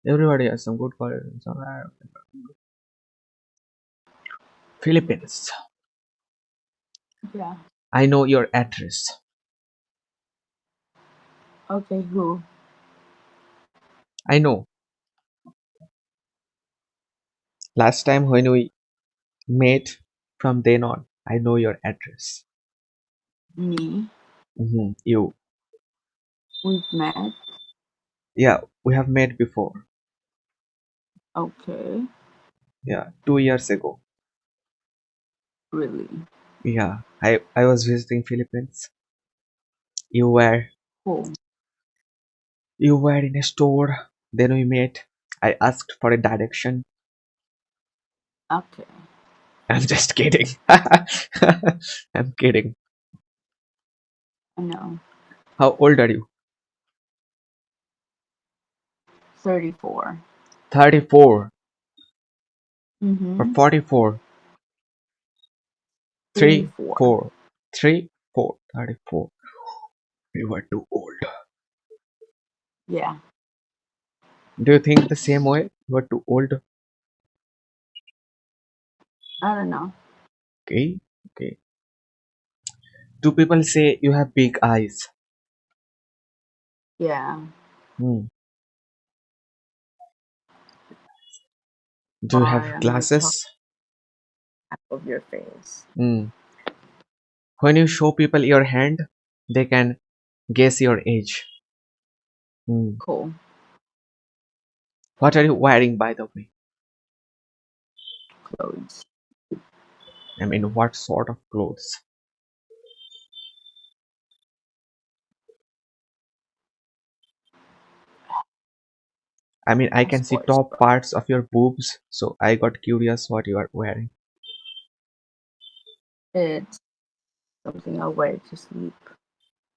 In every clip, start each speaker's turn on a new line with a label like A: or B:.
A: Everybody has some good qualities. Alright. Philippines.
B: Yeah.
A: I know your address.
B: Okay, who?
A: I know. Last time when we met, from then on, I know your address.
B: Me.
A: You.
B: We've met.
A: Yeah, we have met before.
B: Okay.
A: Yeah, 2 years ago.
B: Really?
A: Yeah, I was visiting Philippines. You were
B: Who?
A: you were in a store. Then we met. I asked for a direction.
B: Okay.
A: I'm just kidding. I'm kidding.
B: I know.
A: How old are you?
B: 34.
A: 34 or
B: Mm-hmm.
A: 44? 3,
B: 34.
A: 4. 3, 4. 34. You were too old.
B: Yeah.
A: Do you think the same way? You were too old?
B: I don't know.
A: Okay. Okay. Do people say you have big eyes?
B: Yeah.
A: Hmm. Do you
B: Why
A: have
B: on the top
A: glasses?
B: of your face?
A: Hmm. When you show people your hand, they can guess your age. Hmm.
B: Cool.
A: What are you wearing, by the way?
B: Clothes.
A: I mean, what sort of clothes? I mean, I
B: A
A: can see
B: sports
A: top
B: bra.
A: parts of your boobs, so I got curious what you are wearing.
B: It's something I wear to sleep.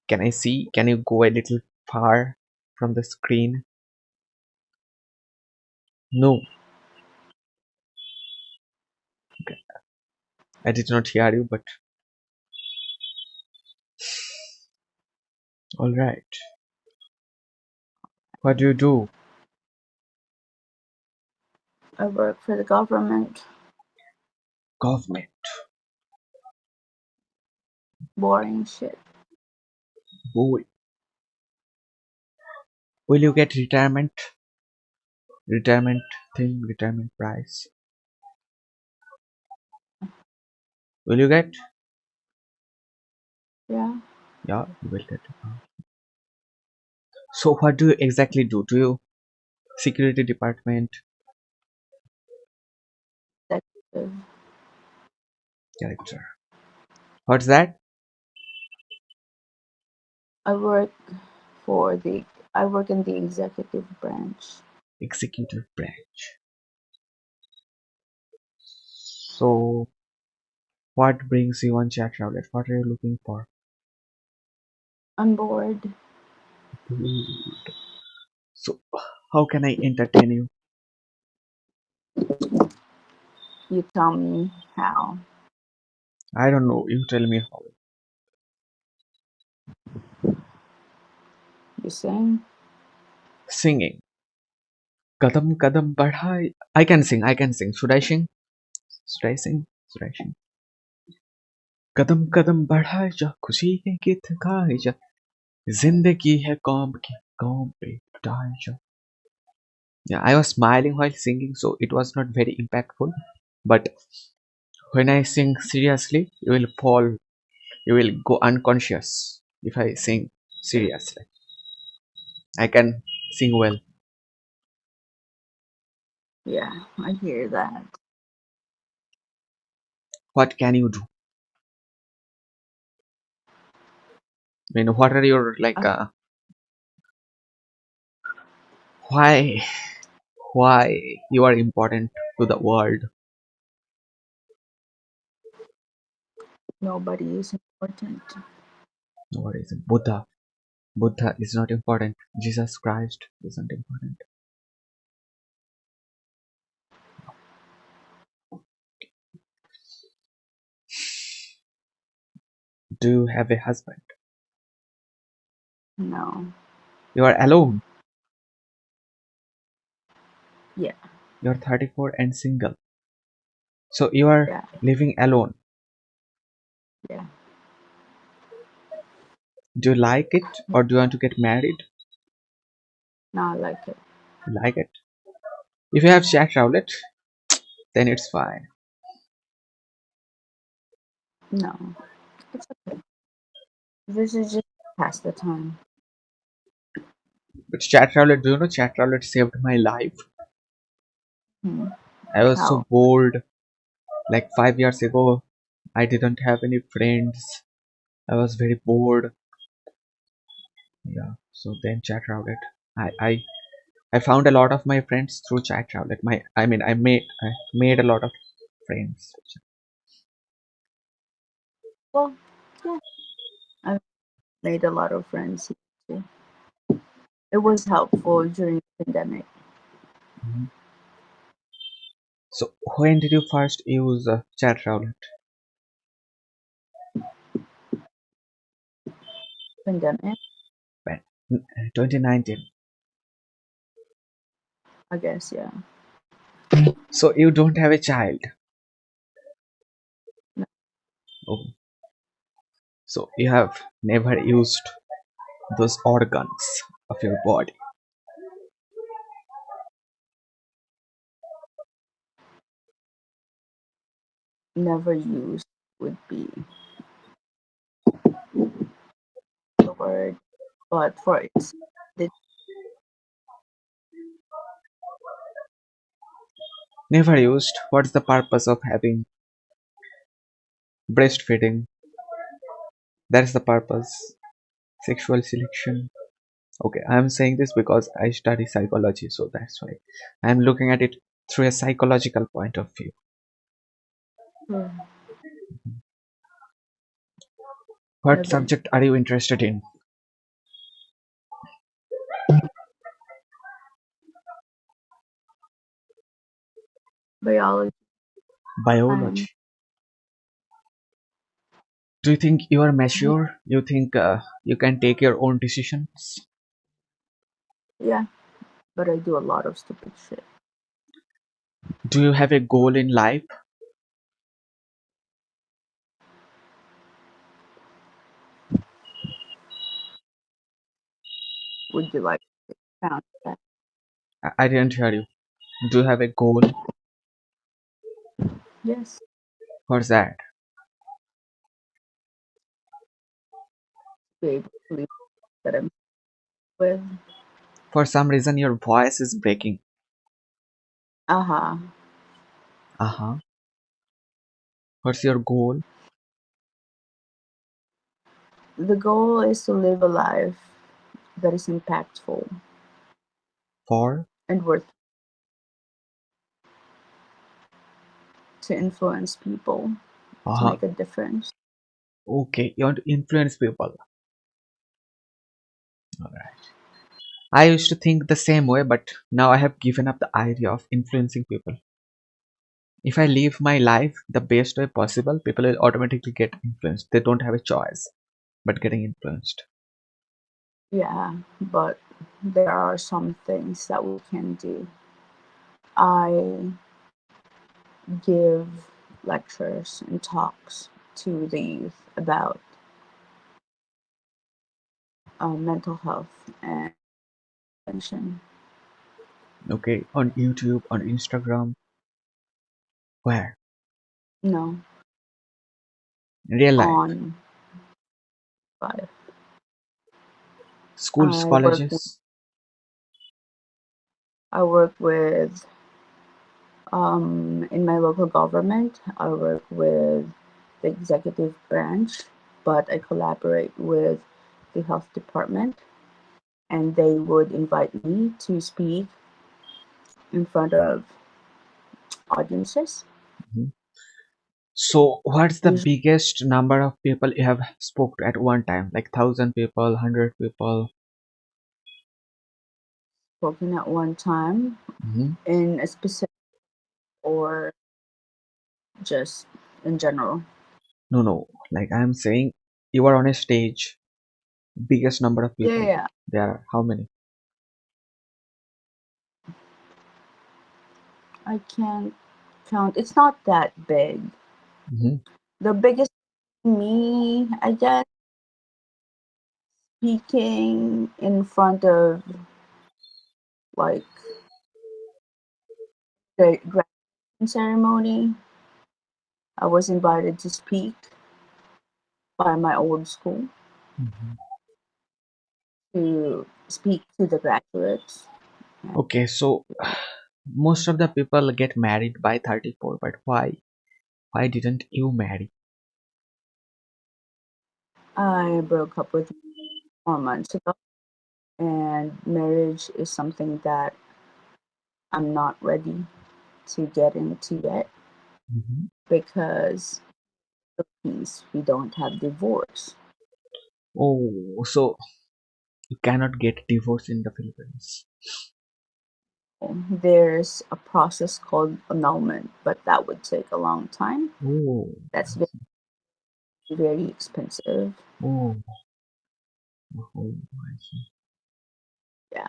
A: Can I see? Can you go a little far from the screen? No. Okay. I did not hear you, but all right. What do you do?
B: I work for the government.
A: Government.
B: Boring shit.
A: Boy. Will you get retirement? Retirement thing, retirement price. Will you get?
B: Yeah.
A: Yeah, you will get. So what do you exactly do? Do you security department
B: Executive.
A: character? What's that?
B: I work for the I work in the executive branch.
A: Executive branch. So what brings you on chat roulette? What are you looking for?
B: I'm bored.
A: So how can I entertain you?
B: You tell me how.
A: I don't know. You tell me how.
B: You sing?
A: Singing. Kadam kadam badhai. I can sing. I can sing. Should I sing? Should I sing? Should I sing? कदम कदम बढ़ाए जा खुशी के गीत गाए जा जिंदगी है कौम पे उठाए जा. Yeah, I was smiling while singing, so it was not very impactful. But when I sing seriously, you will fall, you will go unconscious if I sing seriously. I can sing well.
B: Yeah, I hear that.
A: What can you do? I mean, what are your like?
B: Uh,
A: Why? Why you are important to the world?
B: Nobody is important.
A: What is it? Buddha? Buddha is not important. Jesus Christ isn't important. Do you have a husband?
B: No.
A: You are alone.
B: Yeah,
A: You're 34 and single. So you are
B: yeah,
A: living alone.
B: yeah.
A: Do you like it or do you want to get married?
B: Not like it.
A: You like it. If you have chat roulette, then it's fine.
B: No, it's okay. This is just pass the time.
A: But chat roulette, do you know chat roulette saved my life?
B: Hmm.
A: I was so
B: How?
A: bored. Like 5 years ago, I didn't have any friends. I was very bored. Yeah. So then chat roulette. I found a lot of my friends through chat roulette. I made a lot of friends.
B: Well, yeah. I've made a lot of friends here too. It was helpful during the pandemic.
A: Mhm. So when did you first use chat roulette?
B: Pandemic,
A: When? 2019.
B: I guess. Yeah.
A: So you don't have a child.
B: No,
A: Oh, so you have never used those organs of your body.
B: never used would be the word, but for its the
A: Never used. What's the purpose of having breastfeeding? That's the purpose. Sexual selection. Okay, I'm saying this because I study psychology, so that's why I'm looking at it through a psychological point of view.
B: hmm,
A: What
B: never
A: subject are you interested in?
B: biology.
A: Biology.
B: And
A: Do you think you are mature? You think you can take your own decisions?
B: yeah, but I do a lot of stupid shit.
A: Do you have a goal in life?
B: Would you like to count that?
A: I didn't hear you. Do you have a goal?
B: Yes,
A: What's that?
B: be able to leave that I'm with.
A: For some reason, your voice is breaking.
B: Uh-huh.
A: Uh huh. What's your goal?
B: The goal is to live a life that is impactful
A: For?
B: and worth to influence people,
A: Uh
B: to
A: huh.
B: make a difference.
A: Okay, you want to influence people. Alright. I used to think the same way, but now I have given up the idea of influencing people. If I live my life the best way possible, people will automatically get influenced. They don't have a choice but getting influenced.
B: Yeah, but there are some things that we can do. I give lectures and talks to the youth about mental health and prevention.
A: Okay, on YouTube, on Instagram, where?
B: No,
A: In real life,
B: on life.
A: schools,
B: I work.
A: colleges.
B: I work with in my local government. I work with the executive branch, but I collaborate with the health department, and they would invite me to speak in front of audiences.
A: Mhm. So, what's the
B: Usually
A: biggest number of people you have spoke to at one time? Like 1,000 people, 100 people?
B: spoken at one time
A: Mhm.
B: in a specific or just in general.
A: No, no. Like I'm saying, you are on a stage. Biggest number of
B: Yeah,
A: people.
B: yeah.
A: There are how many?
B: I can't count. It's not that big.
A: Hmm.
B: The biggest me, I guess, speaking in front of like the graduation ceremony. I was invited to speak by my old school
A: Hmm.
B: to speak to the graduates. And
A: Okay, so most of the people get married by 34, but why? Why didn't you marry?
B: I broke up with 4 months ago, and marriage is something that I'm not ready to get into yet
A: Hmm.
B: because Philippines we don't have divorce.
A: Oh, so you cannot get divorced in the Philippines.
B: There's a process called annulment, but that would take a long time.
A: Oh,
B: That's very, very expensive.
A: oh, oh, I see.
B: Yeah.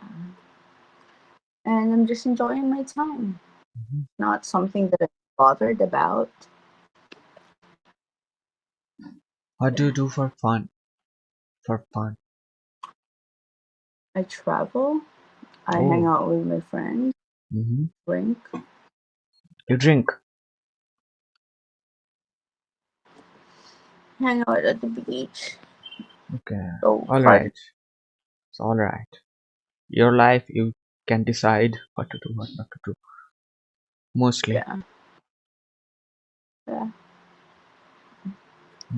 B: And I'm just enjoying my time.
A: Mhm.
B: Not something that I'm bothered about.
A: What do you
B: Yeah.
A: do for fun? For fun.
B: I travel, I hang
A: Oh,
B: out with my friends,
A: hmm,
B: drink,
A: you drink.
B: hang out at the beach,
A: Okay,
B: go
A: all
B: party.
A: right. It's all right. Your life, you can decide what to do, what not to do. Mostly.
B: Yeah. Yeah.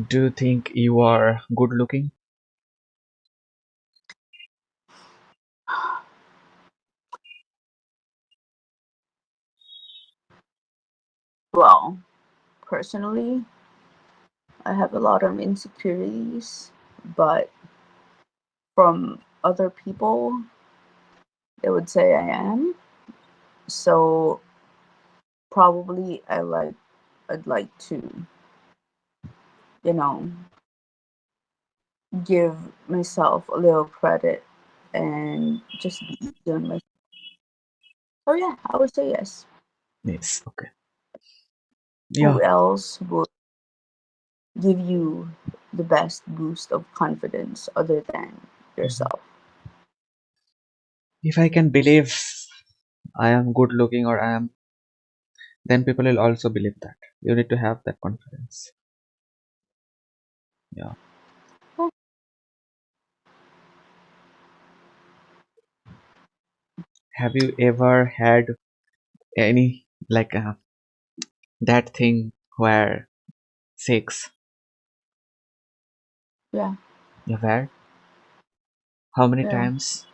A: Do you think you are good looking?
B: Well, personally, I have a lot of insecurities, but from other people, they would say I am. So probably I'd like to, you know, give myself a little credit and just be easy on myself. So yeah, I would say yes.
A: Yes, okay.
B: Who
A: Yeah,
B: else would give you the best boost of confidence other than
A: mhm.
B: yourself?
A: If I can believe I am good looking or I am, then people will also believe that. You need to have that confidence. Yeah.
B: Oh,
A: Have you ever had any, like, that thing where sex?
B: yeah,
A: You've had? How many
B: yeah.
A: times?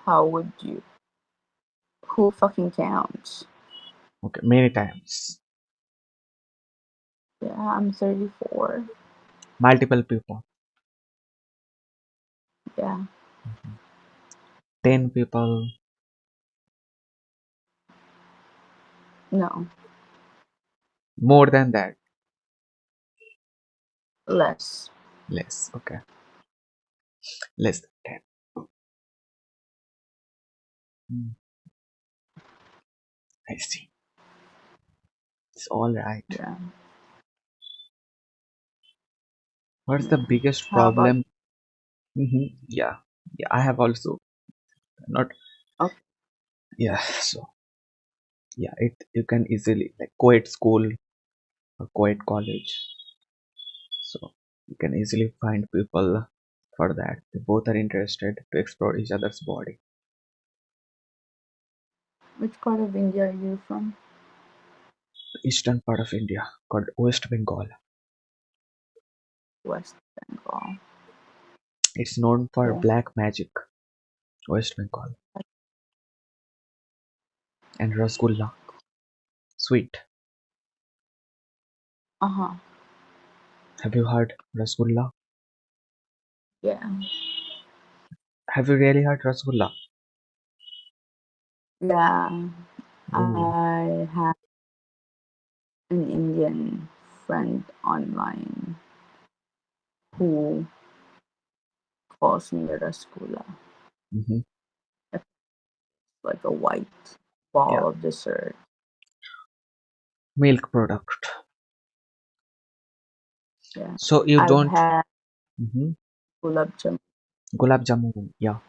B: How would you? Who fucking counts?
A: Okay, many times.
B: Yeah, I'm 34.
A: Multiple people.
B: Yeah,
A: 10 people.
B: no,
A: More than that.
B: less.
A: Less. Okay. Less than 10. Hmm, I see. It's all right.
B: Yeah,
A: What's the
B: yeah.
A: biggest
B: How about?
A: problem? Yeah. Yeah, I have also not.
B: Okay,
A: Yeah, so yeah, you can easily like co-ed school or co-ed college. So you can easily find people for that. They both are interested to explore each other's body.
B: which part of India are you from?
A: Eastern part of India called West Bengal.
B: West Bengal.
A: It's known for
B: Cool.
A: black magic, West Bengal, and rasgulla, sweet.
B: Uh huh.
A: Have you heard rasgulla?
B: Yeah,
A: Have you really heard rasgulla?
B: yeah.
A: Oh,
B: I have an Indian friend online. who calls me Rasgula.
A: Mm-hmm.
B: It's like a white
A: Yeah,
B: ball of dessert.
A: milk product.
B: Yeah.
A: So you
B: I've
A: don't.
B: had
A: Mm-hmm.
B: gulab jamun.
A: Gulab jamun. Yeah,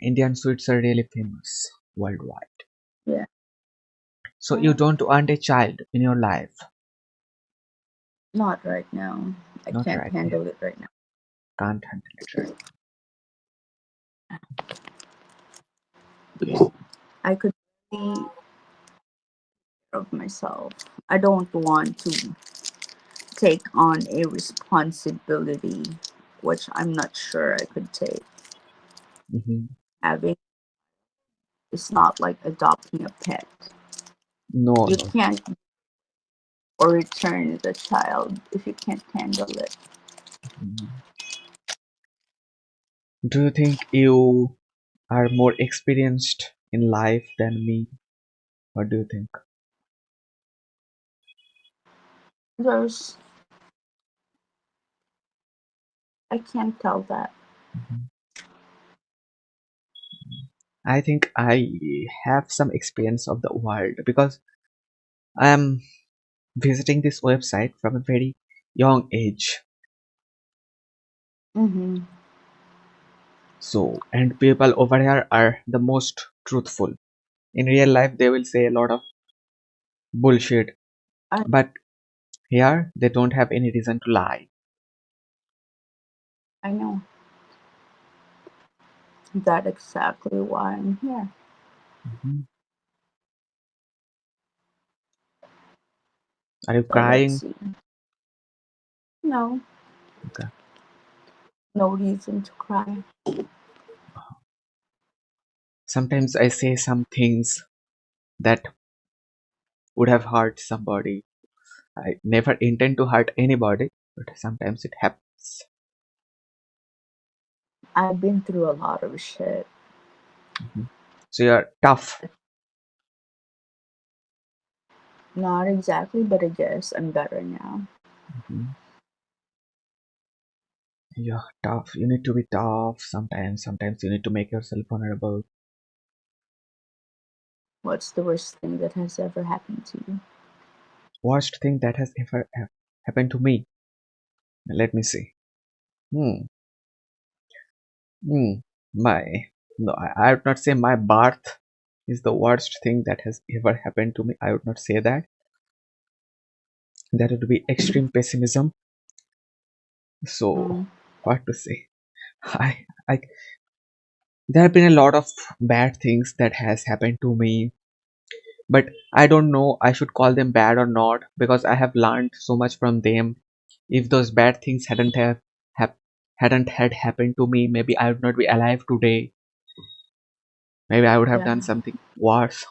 A: Indian sweets are really famous worldwide.
B: Yeah.
A: So you
B: Uh,
A: don't want a child in your life.
B: Not right now. I
A: Not
B: can't
A: right now.
B: handle it right now.
A: Can't handle it right.
B: I could be of myself. I don't want to take on a responsibility which I'm not sure I could take.
A: Mm-hmm.
B: Having It's not like adopting a pet.
A: No,
B: You
A: no.
B: can't or return the child if you can't handle it.
A: Mhm. Do you think you are more experienced in life than me? What do you think?
B: There's I can't tell that.
A: Mhm. I think I have some experience of the world because I am visiting this website from a very young age.
B: Mm-hmm.
A: So, and people over here are the most truthful. In real life, they will say a lot of bullshit,
B: I
A: but here they don't have any reason to lie.
B: I know that exactly why I'm here.
A: Mhm. Are you
B: So let's
A: crying?
B: see. No,
A: Okay.
B: no reason to cry.
A: Sometimes I say some things that would have hurt somebody. I never intend to hurt anybody, but sometimes it happens.
B: I've been through a lot of shit.
A: Mhm. So you're tough.
B: Not exactly, but I guess I'm better now.
A: Mhm. You're tough. You need to be tough sometimes. Sometimes you need to make yourself vulnerable.
B: What's the worst thing that has ever happened to you?
A: Worst thing that has ever happened to me. Let me see. Hmm. Hmm. My. No, I would not say my birth is the worst thing that has ever happened to me. I would not say that. That would be extreme pessimism. So,
B: Um,
A: what to say? I there have been a lot of bad things that has happened to me, but I don't know I should call them bad or not because I have learned so much from them. If those bad things hap- hadn't had happened to me, maybe I would not be alive today. Maybe I would have done
B: yeah,
A: something worse.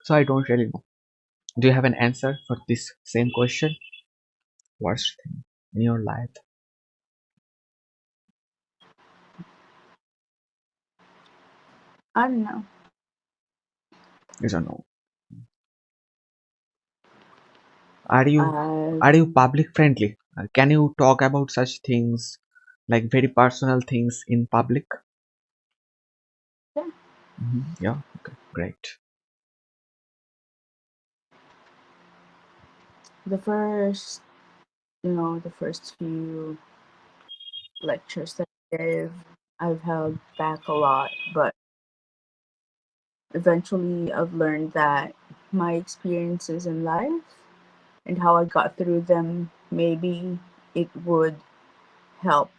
A: So I don't really know. Do you have an answer for this same question? Worst thing in your life?
B: I don't know.
A: I don't know. Are you
B: Uh,
A: are you public friendly? Can you talk about such things like very personal things in public?
B: yeah,
A: Yeah, okay, great.
B: the first, the first few lectures that I gave, I've held back a lot, but eventually I've learned that my experiences in life and how I got through them, maybe it would help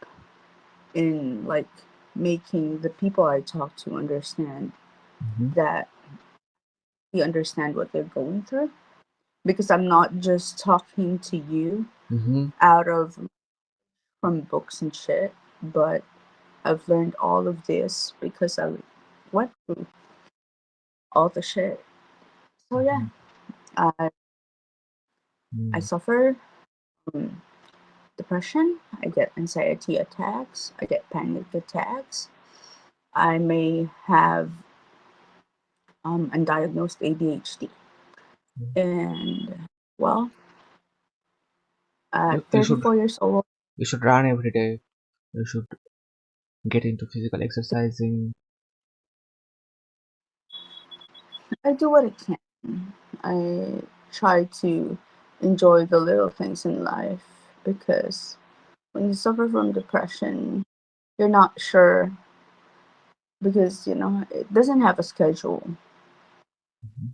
B: in like making the people I talk to understand
A: Mm-hmm,
B: that you understand what they're going through. Because I'm not just talking to you
A: mm-hmm,
B: out of from books and shit, but I've learned all of this because I went through all the shit. So yeah,
A: mm-hmm,
B: I I
A: mm.
B: suffer from depression. I get anxiety attacks. I get panic attacks. I may have undiagnosed ADHD. And well,
A: You,
B: at
A: you should
B: 34 years old.
A: You should run every day. You should get into physical exercising.
B: I do what I can. I try to enjoy the little things in life because when you suffer from depression, you're not sure because it doesn't have a schedule.
A: Mhm.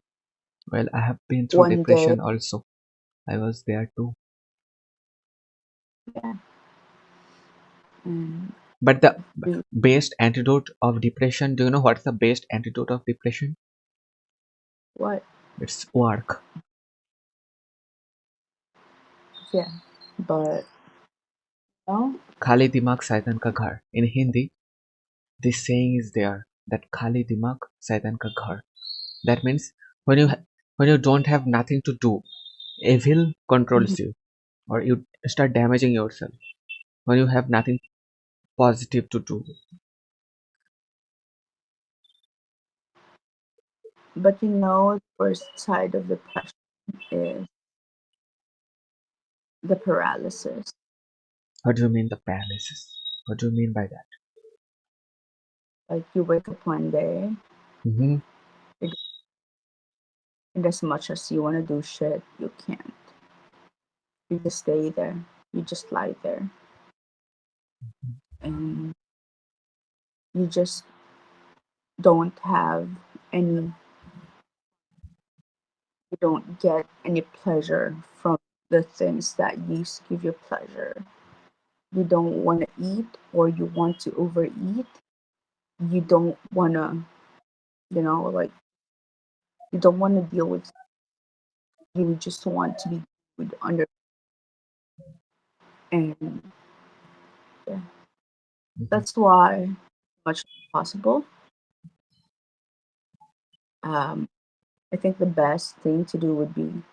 A: Well, I have been through
B: One day,
A: depression also. I was there too.
B: yeah, and
A: But the
B: we,
A: best antidote of depression, do you know what's the best antidote of depression?
B: what,
A: It's work.
B: yeah, but no,
A: खाली दिमाग शैतान का घर. In Hindi, this saying is there that खाली दिमाग शैतान का घर. That means when you when you don't have nothing to do, evil
B: mhm.
A: controls you, or you start damaging yourself. When you have nothing positive to do.
B: But the worst side of depression is the paralysis.
A: What do you mean the paralysis? What do you mean by that?
B: Like you wake up one day,
A: Mm-hmm.
B: and as much as you want to do shit, you can't. You just stay there. You just lie there, and you just don't have any. You don't get any pleasure from the things that used to give you pleasure. You don't want to eat, or you want to overeat. You don't want to, like you don't want to deal with. You just want to be good under, and yeah,
A: Mm-hmm.
B: that's why, as much as possible, um, I think the best thing to do would be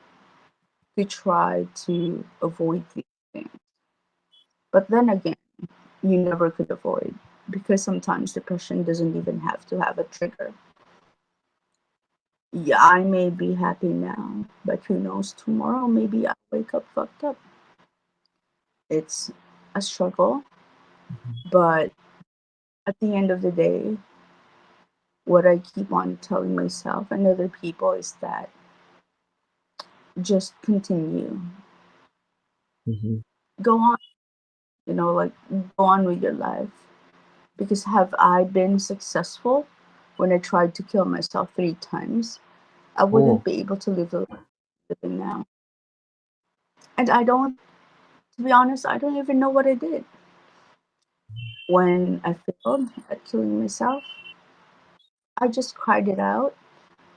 B: to try to avoid these things. But then again, you never could avoid because sometimes depression doesn't even have to have a trigger. Yeah, I may be happy now, but who knows tomorrow? Maybe I wake up fucked up. It's a struggle, but at the end of the day, what I keep on telling myself and other people is that just continue.
A: Mm-hmm.
B: Go on, like go on with your life. Because have I been successful when I tried to kill myself 3 times? I wouldn't
A: Oh.
B: be able to live the life I'm living now. And I don't, to be honest, I don't even know what I did. When I failed at killing myself, I just cried it out.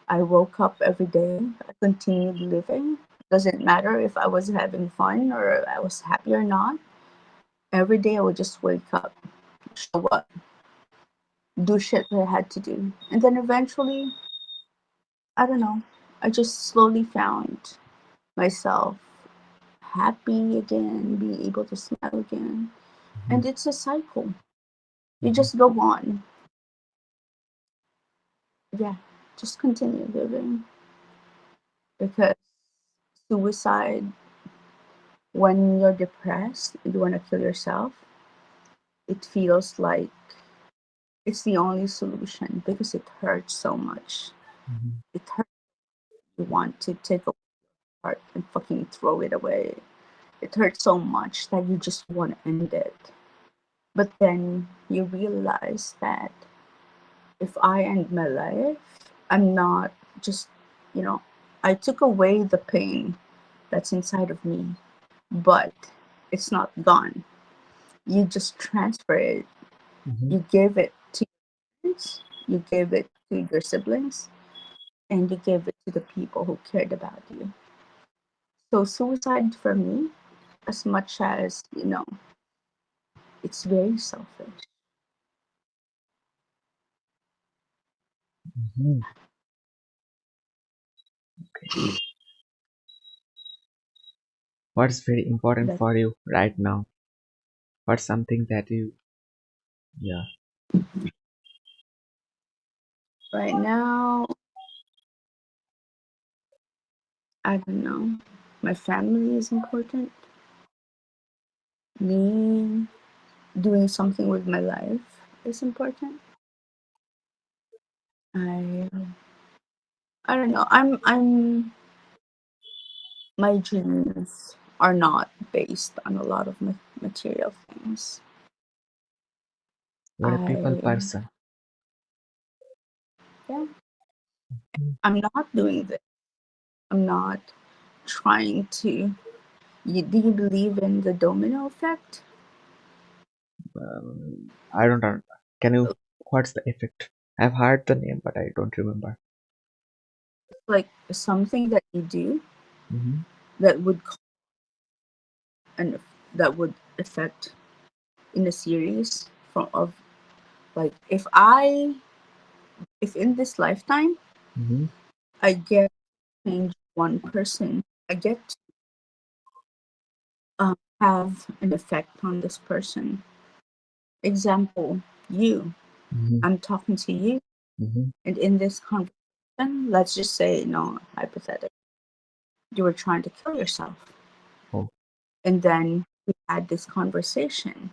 B: I woke up every day. I continued living. Doesn't matter if I was having fun or I was happy or not. Every day I would just wake up, show up, do shit that I had to do. And then eventually, I don't know, I just slowly found myself happy again, being able to smile again.
A: Mm-hmm.
B: And it's a cycle. You
A: Mm-hmm.
B: just go on. Yeah, just continue living because suicide, when you're depressed and you want to kill yourself, it feels like it's the only solution because it hurts so much.
A: Mm-hmm.
B: It hurts. You want to take a heart and fucking throw it away. It hurts so much that you just want to end it. But then you realize that if I end my life, I'm not just, you know, I took away the pain that's inside of me, but it's not gone. You just transfer it.
A: Mm-hmm.
B: You give it to your parents, you give it to your siblings, and you give it to the people who cared about you. So suicide for me, as much as, it's very selfish.
A: Mm-hmm. What's very important
B: That
A: for you right now? What's something that you, yeah.
B: right now, I don't know. My family is important. Me doing something with my life is important. I I don't know. I'm my dreams are not based on a lot of material things.
A: You're a people
B: I
A: person.
B: Yeah,
A: Mm.
B: I'm not doing this. I'm not trying to. Do you believe in the domino effect?
A: I don't know. Can you? What's the effect? I've heard the name, but I don't remember.
B: Like something that you do
A: Mm-hmm.
B: that would and that would affect in a series from of like if in this lifetime
A: Mm-hmm.
B: I get to change one person, I get to have an effect on this person. Example, you.
A: Mm-hmm.
B: I'm talking to you,
A: Mm-hmm.
B: and in this conversation, let's just say, no, hypothetical, you were trying to kill yourself.
A: Oh.
B: And then we had this conversation,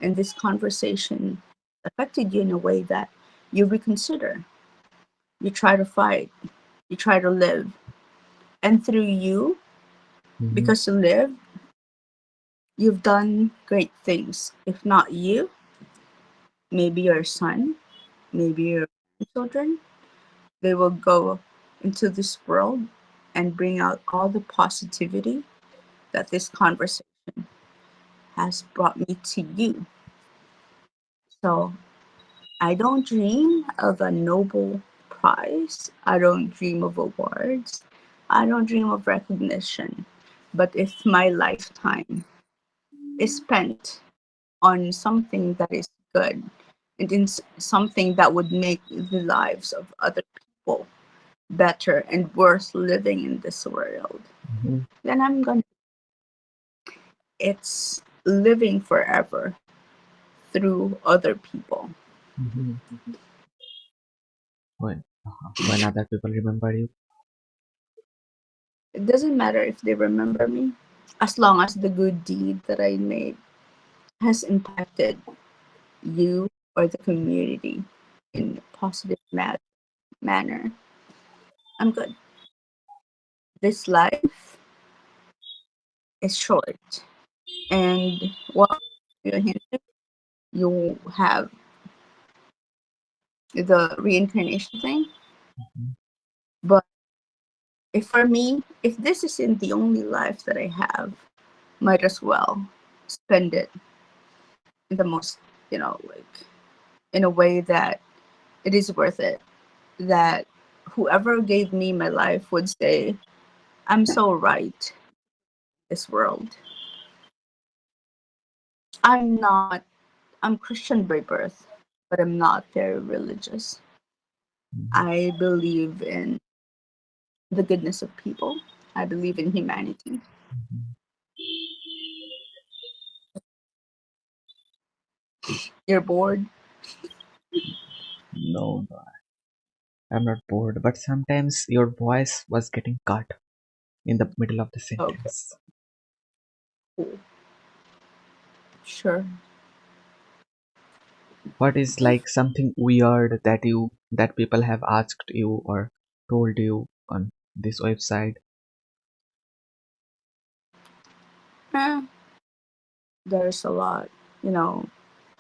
B: and this conversation affected you in a way that you reconsider. You try to fight, you try to live. And through you,
A: Mm-hmm.
B: because you live, you've done great things. If not you, maybe your son, maybe your children, they will go into this world and bring out all the positivity that this conversation has brought me to you. So I don't dream of a Nobel Prize. I don't dream of awards. I don't dream of recognition. But if my lifetime is spent on something that is good and in something that would make the lives of other people better and worth living in this world,
A: Mm-hmm.
B: then I'm gonna. It's living forever through other people.
A: Mm-hmm. When other people remember you.
B: It doesn't matter if they remember me, as long as the good deed that I made has impacted you or the community in a positive manner. I'm good. This life is short, and what you have the reincarnation thing.
A: Mm-hmm.
B: But if for me, if this isn't the only life that I have, might as well spend it in the most, like in a way that it is worth it. That whoever gave me my life would say, I'm so right, this world. I'm not, I'm Christian by birth, but I'm not very religious. I believe in the goodness of people, I believe in humanity.
A: Mm-hmm.
B: You're bored?
A: No, no, I'm not bored, but sometimes your voice was getting cut in the middle of the
B: Okay,
A: sentence.
B: cool. Sure.
A: What is like something weird that people have asked you or told you on this website?
B: Eh, there's a lot, you know,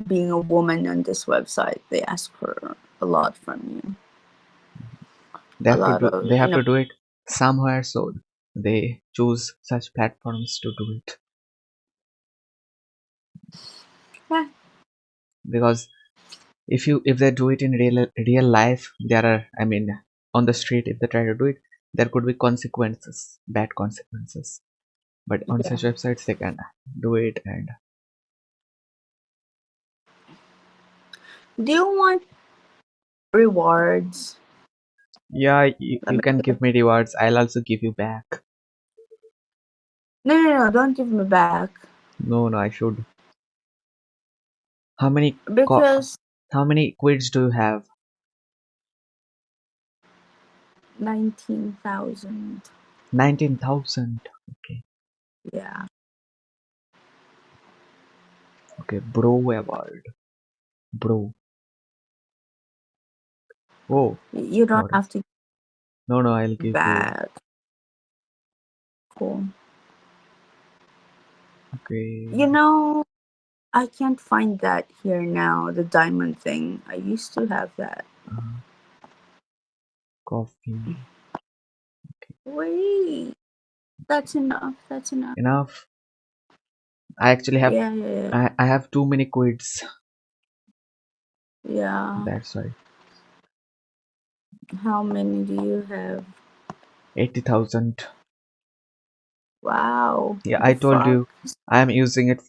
B: being a woman on this website, they ask for a lot from you.
A: They
B: A
A: have to
B: lot
A: do
B: of,
A: they have to do it somewhere, so they choose such platforms to do it.
B: yeah,
A: Because if they do it in real life, there are, I mean, on the street, if they try to do it, there could be consequences, bad consequences. But on
B: yeah.
A: such websites they can do it. And
B: Do you want rewards?
A: yeah,
B: Let
A: you
B: me
A: can
B: put
A: give me rewards, I'll also give you back.
B: No, no, no, don't give me back.
A: No, no, I should. How many
B: Because
A: how many quids do you have?
B: 19,000.
A: 19,000. Okay.
B: Yeah.
A: Okay, bro award. Bro. Oh,
B: You don't
A: no, no,
B: have to
A: no, no. I'll give you.
B: bad. Cool. You
A: Okay,
B: know, I can't find that here now, the diamond thing. I used to have that.
A: uh, coffee.
B: Wait, that's enough. That's enough.
A: Enough. I actually have.
B: Yeah, yeah, yeah.
A: I have too many quids.
B: Yeah.
A: That's why.
B: How many do you have?
A: 80,000.
B: Wow.
A: Yeah,
B: The
A: I told
B: fuck?
A: you. I am using it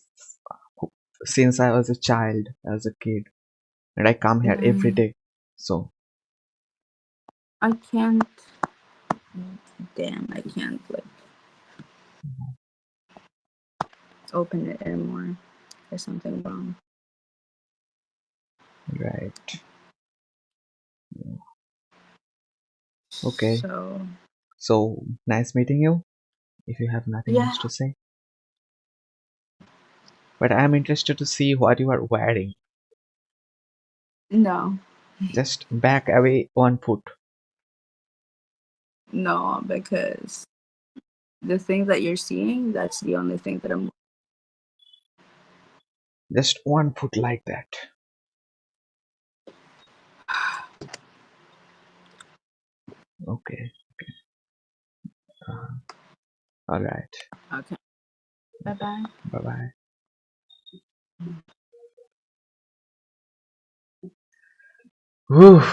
A: since I was a child, as a kid, and I come here every
B: Mm,
A: day. So
B: I can't. Damn, I can't like open it anymore. There's something wrong.
A: right. Okay.
B: So
A: So nice meeting you. If you have nothing
B: yeah,
A: else to say, but I am interested to see what you are wearing.
B: no,
A: Just back away 1 foot.
B: no, because the thing that you're seeing, that's the only thing that I'm.
A: Just 1 foot like that. Okay. All right.
B: Okay. Bye bye.
A: Bye bye. Whew.